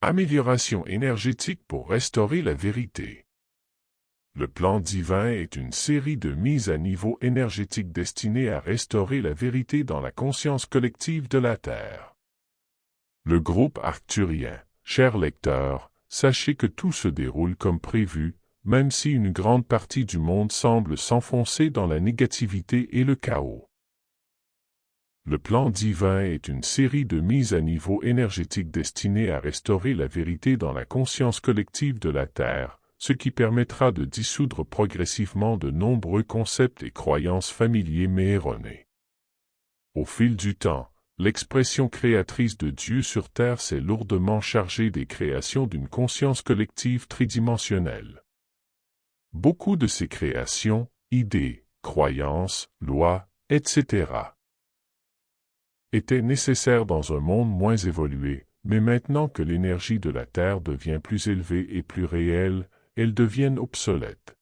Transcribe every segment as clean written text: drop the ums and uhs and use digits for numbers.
Amélioration énergétique pour restaurer la vérité. Le plan divin est une série de mises à niveau énergétiques destinées à restaurer la vérité dans la conscience collective de la Terre. Le groupe arcturien, chers lecteurs, sachez que tout se déroule comme prévu, même si une grande partie du monde semble s'enfoncer dans la négativité et le chaos. Le plan divin est une série de mises à niveau énergétiques destinées à restaurer la vérité dans la conscience collective de la Terre, ce qui permettra de dissoudre progressivement de nombreux concepts et croyances familiers mais erronés. Au fil du temps, l'expression créatrice de Dieu sur Terre s'est lourdement chargée des créations d'une conscience collective tridimensionnelle. Beaucoup de ces créations, idées, croyances, lois, etc., étaient nécessaires dans un monde moins évolué, mais maintenant que l'énergie de la Terre devient plus élevée et plus réelle, elles deviennent obsolètes.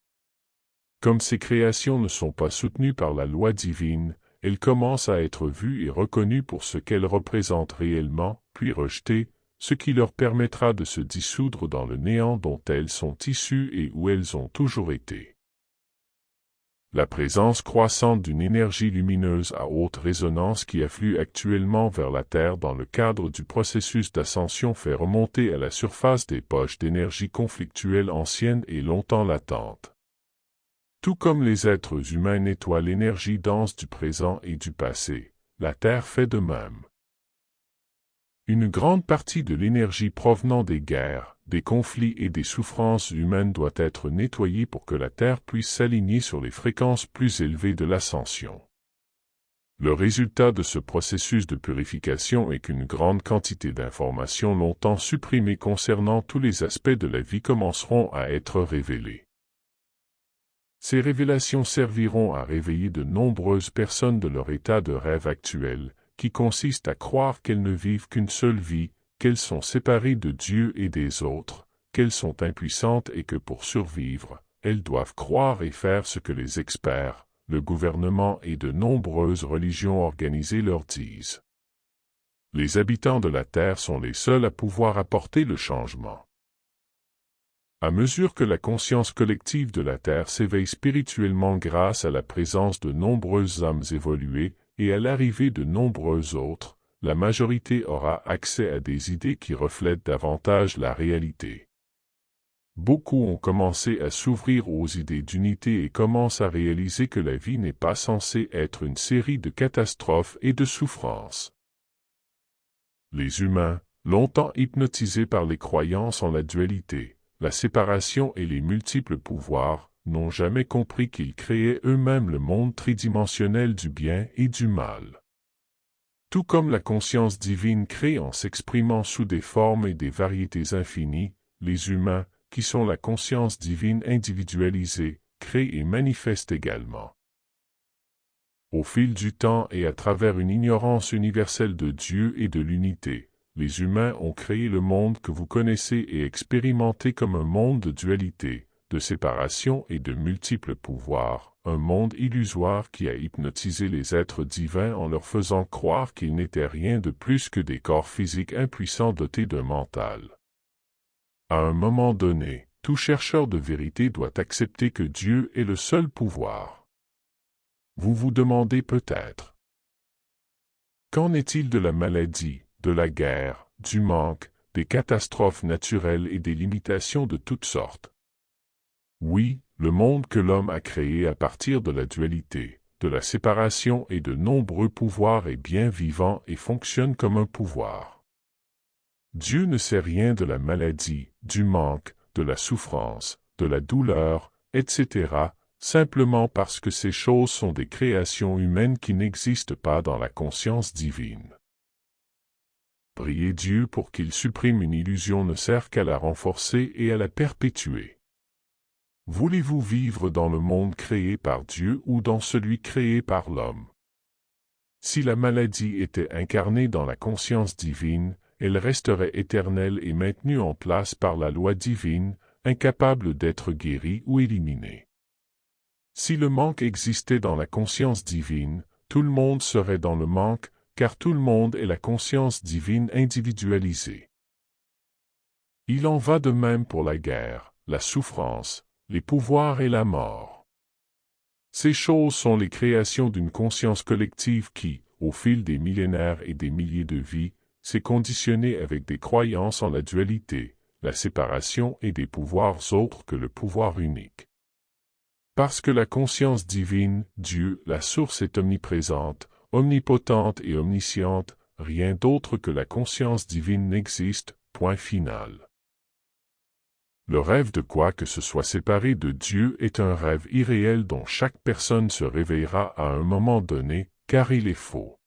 Comme ces créations ne sont pas soutenues par la loi divine, elles commencent à être vues et reconnues pour ce qu'elles représentent réellement, puis rejetées, ce qui leur permettra de se dissoudre dans le néant dont elles sont issues et où elles ont toujours été. La présence croissante d'une énergie lumineuse à haute résonance qui afflue actuellement vers la Terre dans le cadre du processus d'ascension fait remonter à la surface des poches d'énergie conflictuelles anciennes et longtemps latentes. Tout comme les êtres humains nettoient l'énergie dense du présent et du passé, la Terre fait de même. Une grande partie de l'énergie provenant des guerres, des conflits et des souffrances humaines doit être nettoyée pour que la Terre puisse s'aligner sur les fréquences plus élevées de l'ascension. Le résultat de ce processus de purification est qu'une grande quantité d'informations longtemps supprimées concernant tous les aspects de la vie commenceront à être révélées. Ces révélations serviront à réveiller de nombreuses personnes de leur état de rêve actuel, qui consiste à croire qu'elles ne vivent qu'une seule vie, qu'elles sont séparées de Dieu et des autres, qu'elles sont impuissantes et que pour survivre, elles doivent croire et faire ce que les experts, le gouvernement et de nombreuses religions organisées leur disent. Les habitants de la Terre sont les seuls à pouvoir apporter le changement. À mesure que la conscience collective de la Terre s'éveille spirituellement grâce à la présence de nombreuses âmes évoluées, et à l'arrivée de nombreux autres, la majorité aura accès à des idées qui reflètent davantage la réalité. Beaucoup ont commencé à s'ouvrir aux idées d'unité et commencent à réaliser que la vie n'est pas censée être une série de catastrophes et de souffrances. Les humains, longtemps hypnotisés par les croyances en la dualité, la séparation et les multiples pouvoirs, n'ont jamais compris qu'ils créaient eux-mêmes le monde tridimensionnel du bien et du mal. Tout comme la conscience divine crée en s'exprimant sous des formes et des variétés infinies, les humains, qui sont la conscience divine individualisée, créent et manifestent également. Au fil du temps et à travers une ignorance universelle de Dieu et de l'unité, les humains ont créé le monde que vous connaissez et expérimentez comme un monde de dualité, de séparation et de multiples pouvoirs, un monde illusoire qui a hypnotisé les êtres divins en leur faisant croire qu'ils n'étaient rien de plus que des corps physiques impuissants dotés d'un mental. À un moment donné, tout chercheur de vérité doit accepter que Dieu est le seul pouvoir. Vous vous demandez peut-être: qu'en est-il de la maladie, de la guerre, du manque, des catastrophes naturelles et des limitations de toutes sortes? Oui, le monde que l'homme a créé à partir de la dualité, de la séparation et de nombreux pouvoirs est bien vivant et fonctionne comme un pouvoir. Dieu ne sait rien de la maladie, du manque, de la souffrance, de la douleur, etc., simplement parce que ces choses sont des créations humaines qui n'existent pas dans la conscience divine. Prier Dieu pour qu'il supprime une illusion ne sert qu'à la renforcer et à la perpétuer. Voulez-vous vivre dans le monde créé par Dieu ou dans celui créé par l'homme? Si la maladie était incarnée dans la conscience divine, elle resterait éternelle et maintenue en place par la loi divine, incapable d'être guérie ou éliminée. Si le manque existait dans la conscience divine, tout le monde serait dans le manque, car tout le monde est la conscience divine individualisée. Il en va de même pour la guerre, la souffrance, les pouvoirs et la mort. Ces choses sont les créations d'une conscience collective qui, au fil des millénaires et des milliers de vies, s'est conditionnée avec des croyances en la dualité, la séparation et des pouvoirs autres que le pouvoir unique. Parce que la conscience divine, Dieu, la source est omniprésente, omnipotente et omnisciente, rien d'autre que la conscience divine n'existe, point final. Le rêve de quoi que ce soit séparé de Dieu est un rêve irréel dont chaque personne se réveillera à un moment donné, car il est faux.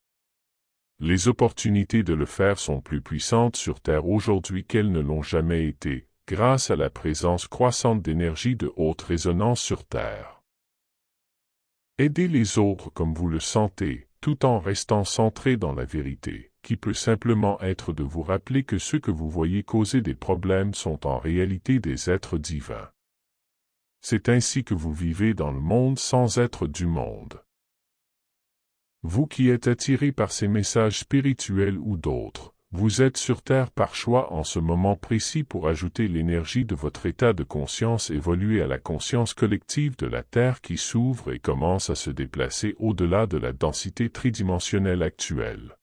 Les opportunités de le faire sont plus puissantes sur Terre aujourd'hui qu'elles ne l'ont jamais été, grâce à la présence croissante d'énergie de haute résonance sur Terre. Aidez les autres comme vous le sentez, tout en restant centré dans la vérité, qui peut simplement être de vous rappeler que ceux que vous voyez causer des problèmes sont en réalité des êtres divins. C'est ainsi que vous vivez dans le monde sans être du monde. Vous qui êtes attiré par ces messages spirituels ou d'autres, vous êtes sur Terre par choix en ce moment précis pour ajouter l'énergie de votre état de conscience évolué à la conscience collective de la Terre qui s'ouvre et commence à se déplacer au-delà de la densité tridimensionnelle actuelle.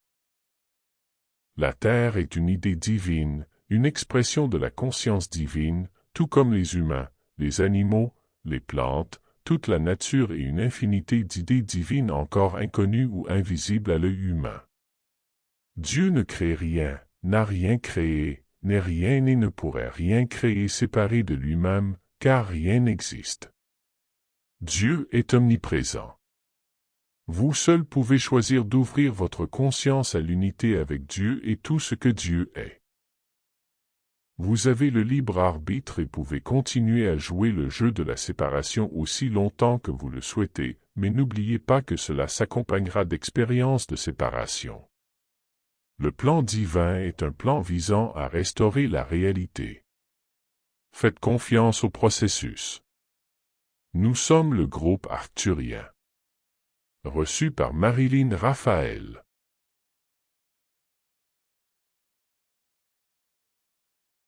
La Terre est une idée divine, une expression de la conscience divine, tout comme les humains, les animaux, les plantes, toute la nature et une infinité d'idées divines encore inconnues ou invisibles à l'œil humain. Dieu ne crée rien, n'a rien créé, n'est rien et ne pourrait rien créer séparé de lui-même, car rien n'existe. Dieu est omniprésent. Vous seul pouvez choisir d'ouvrir votre conscience à l'unité avec Dieu et tout ce que Dieu est. Vous avez le libre arbitre et pouvez continuer à jouer le jeu de la séparation aussi longtemps que vous le souhaitez, mais n'oubliez pas que cela s'accompagnera d'expériences de séparation. Le plan divin est un plan visant à restaurer la réalité. Faites confiance au processus. Nous sommes le groupe arcturien. Reçu par Marilyn Raphaël.